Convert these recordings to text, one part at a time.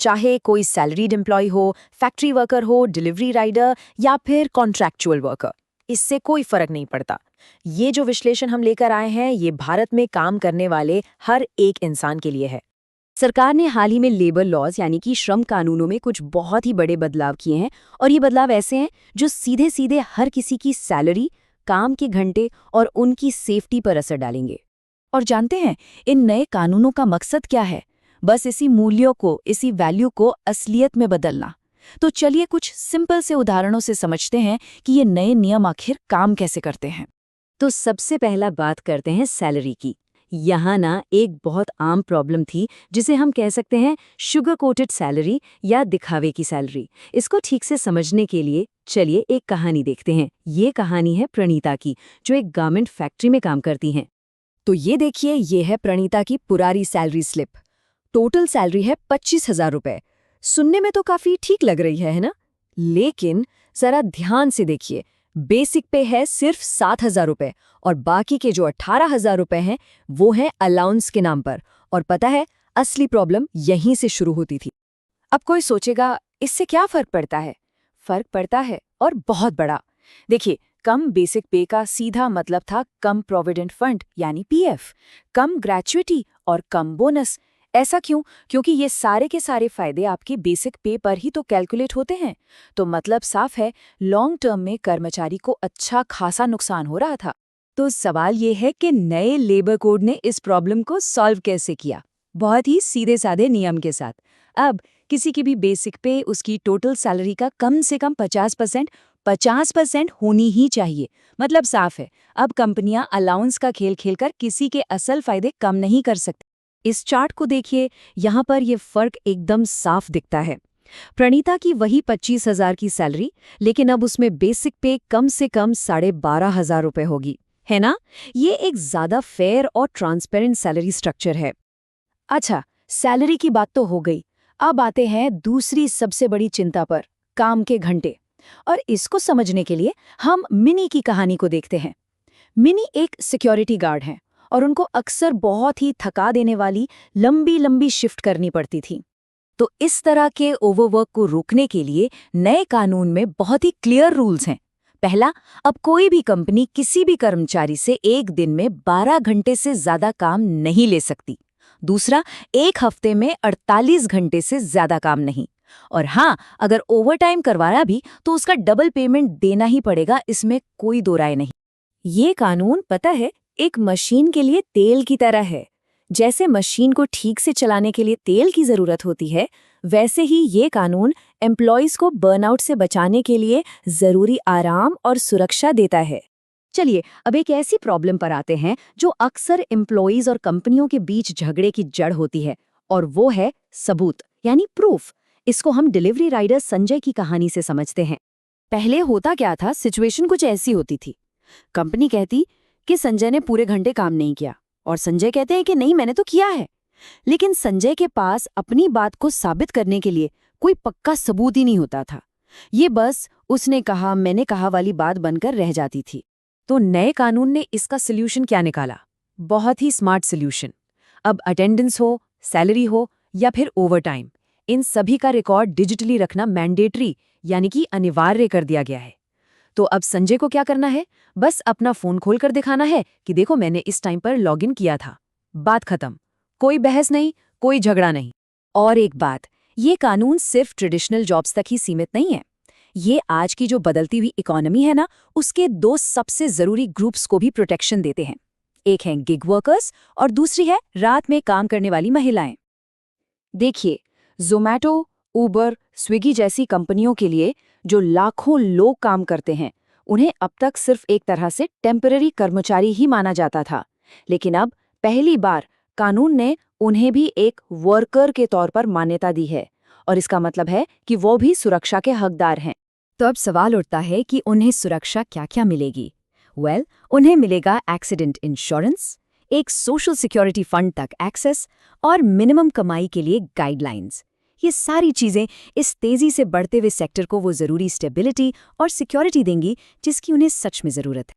चाहे कोई salaried employee हो, फैक्ट्री वर्कर हो, डिलीवरी राइडर या फिर कॉन्ट्रैक्चुअल वर्कर, इससे कोई फर्क नहीं पड़ता। ये जो विश्लेषण हम लेकर आए हैं, ये भारत में काम करने वाले हर एक इंसान के लिए है। सरकार ने हाल ही में लेबर लॉज यानी कि श्रम कानूनों में कुछ बहुत ही बड़े बदलाव किए हैं और ये बदलाव ऐसे हैं जो सीधे सीधे हर किसी की सैलरी, काम के घंटे और उनकी सेफ्टी पर असर डालेंगे। और जानते हैं इन नए कानूनों का मकसद क्या है? बस इसी मूल्यों को, इसी वैल्यू को असलियत में बदलना। तो चलिए कुछ सिंपल से उदाहरणों से समझते हैं कि ये नए नियम आखिर काम कैसे करते हैं। तो सबसे पहला बात करते हैं सैलरी की। यहाँ ना एक बहुत आम प्रॉब्लम थी जिसे हम कह सकते हैं शुगर कोटेड सैलरी या दिखावे की सैलरी। इसको ठीक से समझने के लिए चलिए एक कहानी देखते हैं। ये कहानी है प्रणीता की, जो एक गारमेंट फैक्ट्री में काम करती हैं। तो ये देखिए, ये है प्रणीता की पुरानी सैलरी स्लिप। टोटल सैलरी है 25,000 रुपए। सुनने में तो काफी ठीक लग रही है ना? लेकिन जरा ध्यान से देखिए, बेसिक पे है सिर्फ 7,000 रुपए और बाकी के जो 18,000 रुपए हैं वो हैं अलाउंस के नाम पर। और पता है, असली प्रॉब्लम यहीं से शुरू होती थी। अब कोई सोचेगा इससे क्या फर्क पड़ता है? फर्क पड़ता है, और बहुत बड़ा। देखिए, कम बेसिक पे का सीधा मतलब था कम प्रोविडेंट फंड यानी पीएफ, कम ग्रेच्युटी और कम बोनस। ऐसा क्यों? क्योंकि ये सारे के सारे फायदे आपके बेसिक पे पर ही तो कैलकुलेट होते हैं। तो मतलब साफ है, लॉन्ग टर्म में कर्मचारी को अच्छा खासा नुकसान हो रहा था। तो सवाल ये है कि नए लेबर कोड ने इस प्रॉब्लम को सॉल्व कैसे किया? बहुत ही सीधे साधे नियम के साथ। अब किसी की भी बेसिक पे उसकी टोटल सैलरी का कम से कम 50% होनी ही चाहिए। मतलब साफ है, अब कंपनियां अलाउंस का खेल खेलकर किसी के असल फायदे कम नहीं कर सकती। इस चार्ट को देखिए, यहाँ पर ये फर्क एकदम साफ दिखता है। प्रणीता की वही 25,000 की सैलरी, लेकिन अब उसमें बेसिक पे कम से कम 12,500 रुपए होगी, है ना? ये एक ज्यादा फेयर और ट्रांसपेरेंट सैलरी स्ट्रक्चर है। अच्छा, सैलरी की बात तो हो गई। अब आते हैं दूसरी सबसे बड़ी चिंता पर, काम के घंटे। और इसको समझने के लिए हम मिनी की कहानी को देखते हैं। मिनी एक सिक्योरिटी गार्ड हैं और उनको अक्सर बहुत ही थका देने वाली लंबी लंबी शिफ्ट करनी पड़ती थी। तो इस तरह के ओवरवर्क को रोकने के लिए नए कानून में बहुत ही क्लियर रूल्स हैं। पहला, अब कोई भी कंपनी किसी भी कर्मचारी से एक दिन में 12 घंटे से ज्यादा काम नहीं ले सकती। दूसरा, एक हफ्ते में 48 घंटे से ज्यादा काम नहीं। और हाँ, अगर ओवरटाइम करवाया भी तो उसका डबल पेमेंट देना ही पड़ेगा, इसमें कोई दो राय नहीं। ये कानून, पता है, एक मशीन के लिए तेल की तरह है। जैसे मशीन को ठीक से चलाने के लिए तेल की जरूरत होती है, वैसे ही ये कानून एम्प्लॉयज को बर्नआउट से बचाने के लिए जरूरी आराम और सुरक्षा देता है। चलिए अब एक ऐसी प्रॉब्लम पर आते हैं जो अक्सर एम्प्लॉयज और कंपनियों के बीच झगड़े की जड़ होती है, और वो है सबूत यानी प्रूफ। इसको हम डिलीवरी राइडर संजय की कहानी से समझते हैं। पहले होता क्या था, सिचुएशन कुछ ऐसी होती थी। कंपनी कहती कि संजय ने पूरे घंटे काम नहीं किया, और संजय कहते हैं कि नहीं, मैंने तो किया है। लेकिन संजय के पास अपनी बात को साबित करने के लिए कोई पक्का सबूत ही नहीं होता था। ये बस उसने कहा मैंने कहा वाली बात बनकर रह जाती थी। तो नए कानून ने इसका सॉल्यूशन क्या निकाला? बहुत ही स्मार्ट सॉल्यूशन। अब अटेंडेंस हो, सैलरी हो या फिर ओवरटाइम, इन सभी का रिकॉर्ड डिजिटली रखना मैंडेटरी यानी कि अनिवार्य कर दिया गया है। तो अब संजय को क्या करना है? बस अपना फोन खोलकर दिखाना है कि देखो, मैंने इस टाइम पर लॉगिन किया था। बात खत्म। कोई बहस नहीं, कोई झगड़ा नहीं। और एक बात, ये कानून सिर्फ ट्रेडिशनल जॉब्स तक ही सीमित नहीं है। ये आज की जो बदलती हुई इकोनॉमी है ना, उसके दो सबसे जरूरी ग्रुप्स को भी प्रोटेक्शन देते हैं। एक है गिग वर्कर्स और दूसरी है रात में काम करने वाली महिलाएं। देखिए, ज़ोमैटो, उबर, स्विगी जैसी कंपनियों के लिए जो लाखों लोग काम करते हैं, उन्हें अब तक सिर्फ एक तरह से टेम्पररी कर्मचारी ही माना जाता था। लेकिन अब पहली बार कानून ने उन्हें भी एक वर्कर के तौर पर मान्यता दी है, और इसका मतलब है कि वो भी सुरक्षा के हकदार हैं। तो अब सवाल उठता है कि उन्हें सुरक्षा क्या-क्या मिलेगी? उन्हें मिलेगा एक्सीडेंट इंश्योरेंस, एक सोशल सिक्योरिटी फंड तक एक्सेस और मिनिमम कमाई के लिए गाइडलाइंस। ये सारी चीजें इस तेजी से बढ़ते हुए सेक्टर को वो जरूरी स्टेबिलिटी और सिक्योरिटी देंगी जिसकी उन्हें सच में जरूरत है।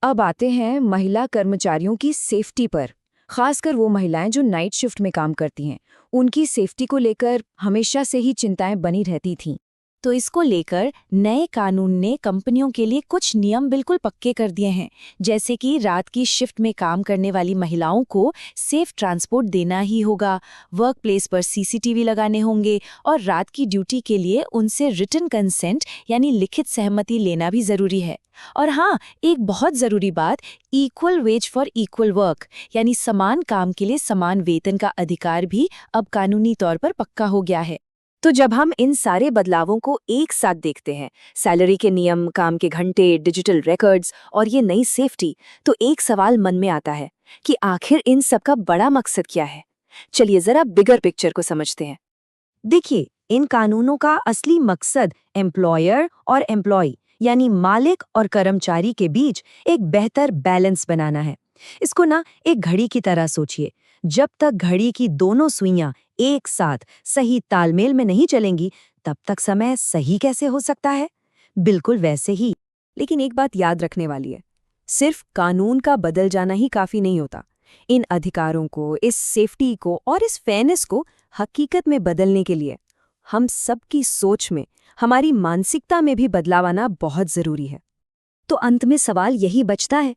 अब आते हैं महिला कर्मचारियों की सेफ्टी पर। खासकर वो महिलाएं जो नाइट शिफ्ट में काम करती हैं। उनकी सेफ्टी को लेकर हमेशा से ही चिंताएं बनी रहती थीं। तो इसको लेकर नए कानून ने कंपनियों के लिए कुछ नियम बिल्कुल पक्के कर दिए हैं, जैसे कि रात की शिफ्ट में काम करने वाली महिलाओं को सेफ ट्रांसपोर्ट देना ही होगा, वर्क प्लेस पर सीसीटीवी लगाने होंगे और रात की ड्यूटी के लिए उनसे रिटन कंसेंट यानी लिखित सहमति लेना भी जरूरी है। और हाँ, एक बहुत जरूरी बात, equal ways for equal work यानी समान काम के लिए समान वेतन का अधिकार भी अब कानूनी तौर पर पक्का हो गया है। तो जब हम इन सारे बदलावों को एक साथ देखते हैं, सैलरी के नियम, काम के घंटे, डिजिटल रिकॉर्ड्स और ये नई सेफ्टी, तो एक सवाल मन में आता है कि आखिर इन सब का बड़ा मकसद क्या है। चलिए जरा बिगर पिक्चर को समझते हैं। देखिए, इन कानूनों का असली मकसद एम्प्लॉयर और एम्प्लॉय यानी मालिक और कर्मचारी के बीच एक बेहतर बैलेंस बनाना है। इसको ना एक घड़ी की तरह सोचिए। जब तक घड़ी की दोनों सुइयां एक साथ सही तालमेल में नहीं चलेंगी, तब तक समय सही कैसे हो सकता है? बिल्कुल वैसे ही। लेकिन एक बात याद रखने वाली है, सिर्फ कानून का बदल जाना ही काफी नहीं होता। इन अधिकारों को, इस सेफ्टी को और इस फेयरनेस को हकीकत में बदलने के लिए हम सबकी सोच में, हमारी मानसिकता में भी बदलाव आना बहुत जरूरी है। तो अंत में सवाल यही बचता है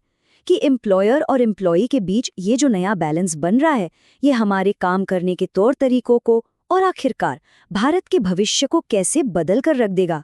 कि एम्प्लॉयर और एम्प्लॉई के बीच ये जो नया बैलेंस बन रहा है, ये हमारे काम करने के तौर तरीकों को और आखिरकार भारत के भविष्य को कैसे बदल कर रख देगा।